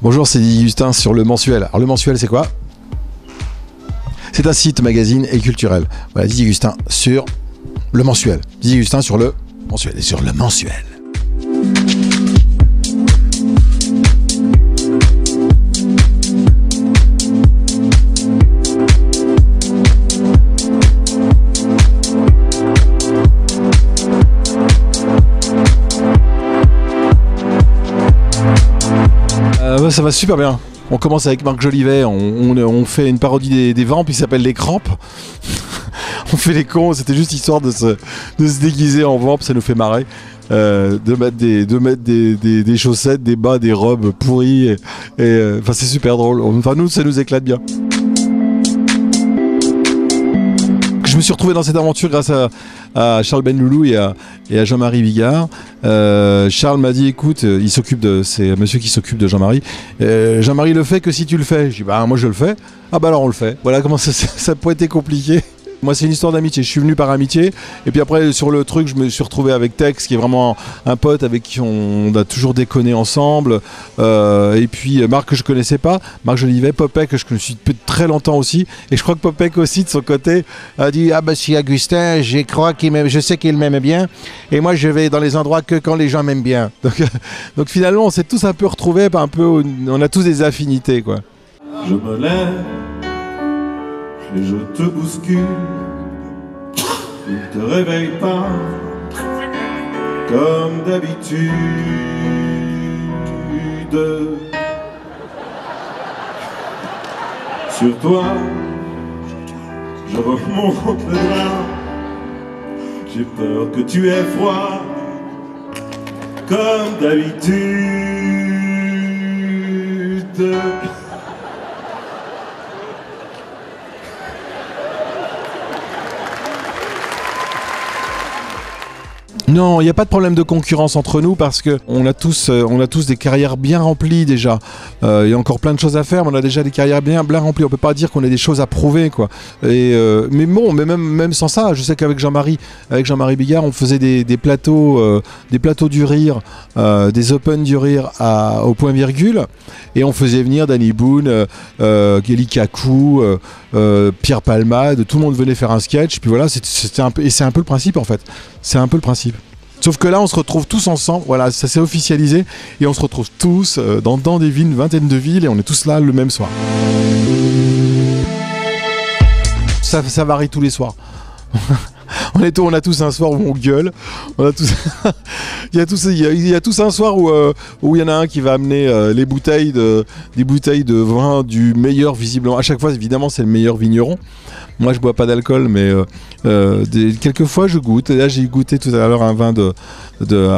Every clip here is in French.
Bonjour, c'est Didier Gustin sur Le Mensuel. Alors le Mensuel, c'est quoi? C'est un site magazine et culturel. Voilà, Didier Gustin sur Le Mensuel. Didier Gustin sur Le Mensuel et sur Le Mensuel. Ça va super bien. On commence avec Marc Jolivet, on fait une parodie des vampes, il s'appelle Les Crampes. On fait les cons, c'était juste histoire de se déguiser en vampe, ça nous fait marrer. De mettre des chaussettes, des bas, des robes pourries. Enfin, c'est super drôle. Enfin, nous, ça nous éclate bien. Je me suis retrouvé dans cette aventure grâce à Charles Benloulou et à Jean-Marie Bigard. Charles m'a dit, écoute, c'est monsieur qui s'occupe de Jean-Marie. Jean-Marie le fait que si tu le fais. Je dis, bah moi je le fais. Ah bah alors on le fait. Voilà comment ça peut être compliqué. Moi, c'est une histoire d'amitié. Je suis venu par amitié. Et puis après, sur le truc, je me suis retrouvé avec Tex, qui est vraiment un pote avec qui on a toujours déconné ensemble. Et puis Marc, que je connaissais pas. Marc Jolivet, Popek, que je suis depuis très longtemps aussi. Et je crois que Popek aussi, de son côté, a dit, ah bah si Augustin, je sais qu'il m'aime bien. Et moi, je vais dans les endroits que quand les gens m'aiment bien. Donc finalement, on s'est tous un peu retrouvés, on a tous des affinités, quoi. Je me lève et je te bouscule, ne te réveille pas comme d'habitude. Sur toi, je remonte le drap. J'ai peur que tu aies froid comme d'habitude. Non, il n'y a pas de problème de concurrence entre nous parce que on a tous des carrières bien remplies déjà. Il y a encore plein de choses à faire, mais on a déjà des carrières bien remplies. On peut pas dire qu'on a des choses à prouver, quoi. Mais bon, mais même sans ça, je sais qu'avec Jean-Marie Bigard, on faisait des plateaux du rire, des open du rire au point virgule, et on faisait venir Danny Boone, Kelly Kakou, Pierre Palmade, tout le monde venait faire un sketch. Puis voilà, c'est un peu le principe en fait. C'est un peu le principe. Sauf que là, on se retrouve tous ensemble, voilà, ça s'est officialisé, et on se retrouve tous dans des villes, une vingtaine de villes, et on est tous là le même soir. Ça varie tous les soirs. On a tous un soir où on gueule. Il y a tous un soir où il y en a un qui va amener des bouteilles de vin du meilleur, visiblement. À chaque fois, évidemment, c'est le meilleur vigneron. Moi, je bois pas d'alcool, mais quelques fois, je goûte. Et là, j'ai goûté tout à l'heure un vin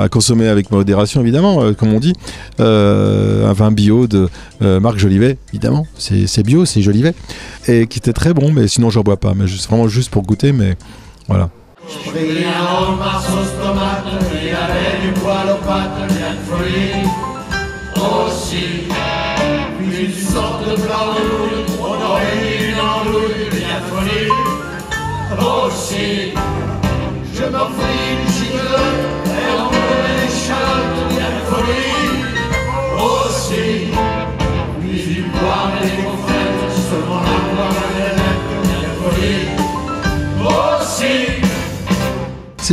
à consommer avec modération, évidemment, comme on dit. Un vin bio de Marc Jolivet, évidemment. C'est bio, c'est Jolivet. Et qui était très bon, mais sinon, j'en bois pas. Mais vraiment juste pour goûter, mais voilà. Je pris un homard sauce tomate, il avait du poil aux pattes, bien de folie aussi. Puis une sorte de blanc de loup, on aurait mis une andouille, bien de folie aussi. Je m'offris une gigotte, et on me des chalottes, bien de folie aussi. Puis une poire et des confettes, seulement la poire et les lettres, bien de folie aussi.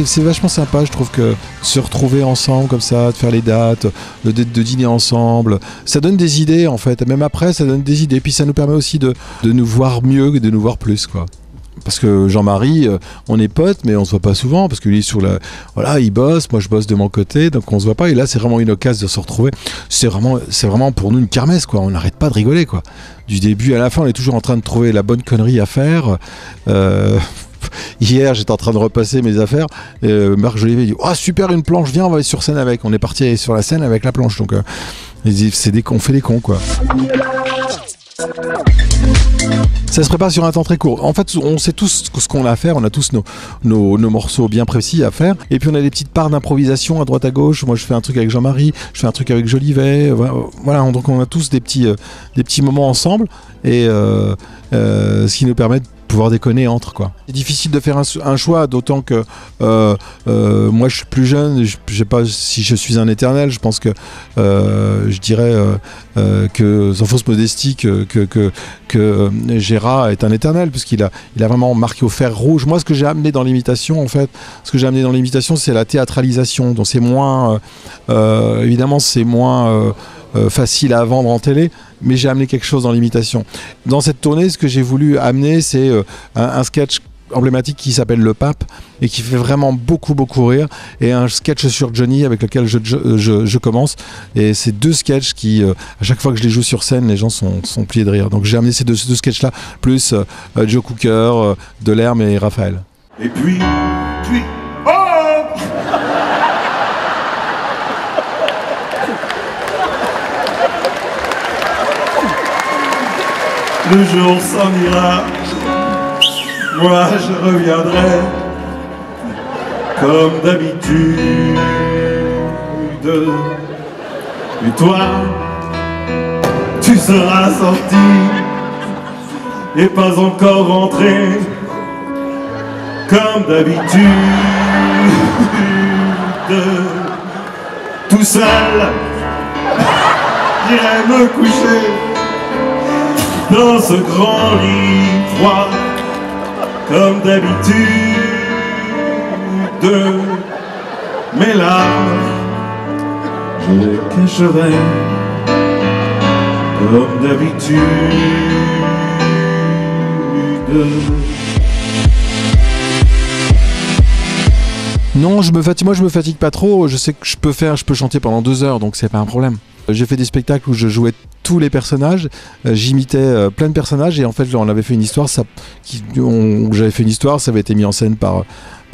C'est vachement sympa, je trouve, que se retrouver ensemble comme ça, de faire les dates, de dîner ensemble, ça donne des idées en fait, même après ça donne des idées, puis ça nous permet aussi de nous voir mieux que de nous voir plus, quoi. Parce que Jean-Marie, on est potes, mais on se voit pas souvent, parce que lui, voilà, il bosse, moi je bosse de mon côté, donc on se voit pas, et là c'est vraiment une occasion de se retrouver. C'est vraiment pour nous une kermesse, quoi, on n'arrête pas de rigoler, quoi. Du début à la fin, on est toujours en train de trouver la bonne connerie à faire. Hier, j'étais en train de repasser mes affaires. Marc Jolivet dit, oh super, une planche, viens, on va aller sur scène avec. On est parti sur la scène avec la planche. Donc, on fait des cons, quoi. Ça se prépare sur un temps très court. En fait, on sait tous ce qu'on a à faire. On a tous nos morceaux bien précis à faire. Et puis, on a des petites parts d'improvisation à droite à gauche. Moi, je fais un truc avec Jean-Marie. Je fais un truc avec Jolivet. Voilà. Donc, on a tous des petits moments ensemble. Et ce qui nous permet pouvoir déconner entre quoi. C'est difficile de faire un choix, d'autant que moi je suis plus jeune, je sais pas si je suis un éternel, je pense que je dirais que sans fausse modestie que Gérard est un éternel, puisqu'il a vraiment marqué au fer rouge. Moi ce que j'ai amené dans l'imitation en fait, c'est la théâtralisation, donc c'est moins évidemment c'est moins facile à vendre en télé, mais j'ai amené quelque chose dans l'imitation. Dans cette tournée, ce que j'ai voulu amener, c'est un sketch emblématique qui s'appelle Le Pape et qui fait vraiment beaucoup rire, et un sketch sur Johnny avec lequel je commence, et c'est deux sketchs qui à chaque fois que je les joue sur scène, les gens sont pliés de rire. Donc j'ai amené ces deux sketchs là, plus Joe Cooker, Delerme et Raphaël. Et puis, oh! Le jour s'en ira, moi je reviendrai comme d'habitude. Et toi, tu seras sorti et pas encore rentré comme d'habitude. Tout seul, j'irai me coucher dans ce grand lit froid, comme d'habitude. Mes larmes, je les cacherai, comme d'habitude. Non, moi je me fatigue pas trop, je sais que je peux chanter pendant 2 heures, donc c'est pas un problème. J'ai fait des spectacles où je jouais tous les personnages, j'imitais plein de personnages, et en fait on avait fait une histoire, j'avais fait une histoire, ça avait été mis en scène par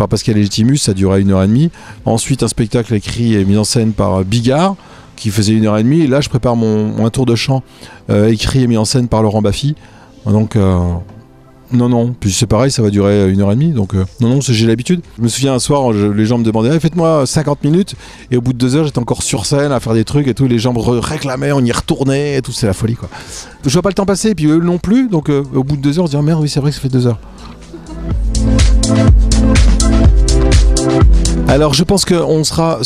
Pascal Légitimus, ça durait 1h30. Ensuite un spectacle écrit et mis en scène par Bigard, qui faisait 1h30, et là je prépare un tour de chant écrit et mis en scène par Laurent Baffy. Donc non, puis c'est pareil, ça va durer 1h30, donc non, j'ai l'habitude. Je me souviens un soir, les gens me demandaient faites-moi 50 minutes, et au bout de 2 heures j'étais encore sur scène à faire des trucs et tout, les gens me réclamaient, on y retournait et tout, c'est la folie quoi. Je vois pas le temps passer, et puis eux non plus, donc au bout de 2 heures on se dit merde, oui c'est vrai que ça fait 2 heures. Alors je pense qu'on sera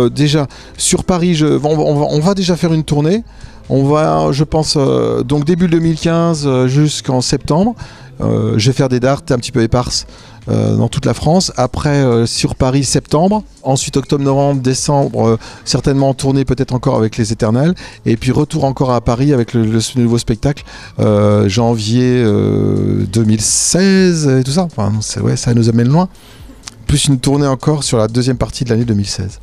déjà sur Paris, on va déjà faire une tournée. On va, je pense, donc début 2015 jusqu'en septembre. Je vais faire des dates un petit peu éparses dans toute la France. Après, sur Paris, septembre. Ensuite, octobre, novembre, décembre, certainement en tournée peut-être encore avec les Éternels. Et puis retour encore à Paris avec le nouveau spectacle, janvier 2016 et tout ça. Enfin, ça nous amène loin. Plus une tournée encore sur la deuxième partie de l'année 2016.